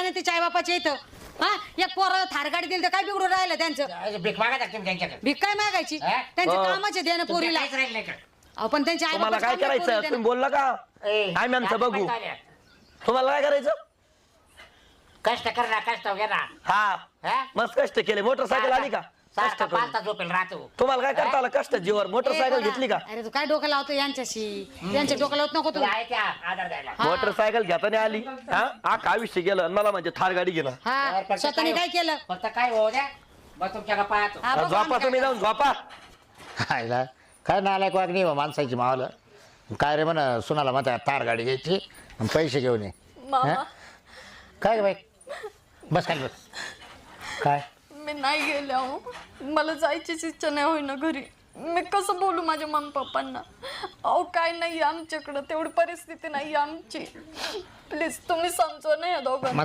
नाही तिच्या आई बापाच्या इथं. हा एक पोराला थार गाडी दिली तर काय बिघडून राहिलं त्यांचं? भीक मागा तुम्ही त्यांच्याकडे. भीक काय मागायची? हा? त्यांच्या हो. कामाचे देणं पोरीला. काहीच राहिलं नाही का? अहो, पण त्यांच्या आई तुम्हाला काय करायचं तुम्ही बोलला का ए, आम्ही आमचं बघू काय झालं? तुम्हाला काय करायचं कष्ट कर ना, कष्ट घे ना. हा हा? मस्त कष्ट केले मोटरसायकल आली का कष्ट सारखा करून. पाच तास झोपेल राहतो. तुम्हाला काय करता आलं कष्ट जीवर मोटरसायकल घेतली का अरे तू काय डोकं लावतो यांच्याशी? त्यांच्या डोकं लावत नको तू. तू आहे त्या आधार द्यायला. हा. मोटरसायकल घेताना आली हा आयुष्य गेलं आणि मला म्हणजे थार गाडी गेलं हा फक्त स्वतःने काय केलं? फक्त काय होऊ द्या, मग तुमच्याकडे पाहतो. हा, बघू झोपा आम्ही तुम्ही काय जाऊन झोपा खायला काय नालायक वागणी हो माणसाची मावाला. काय रे म्हणा सुनाला म्हणता तार गाडी घ्यायची आणि पैसे घेऊन ये. मामा हा? काय रे बाई बस खाली बस. काय मी नाही गेले अहो, मला जायचीच इच्छा नाही होईना घरी. मी कसं बोलू माझ्या मम्मी पप्पांना? अहो काय नाही आमच्याकडं, तेवढी परिस्थिती नाही आमची. प्लीज तुम्ही समजवा नाही या दोघांना.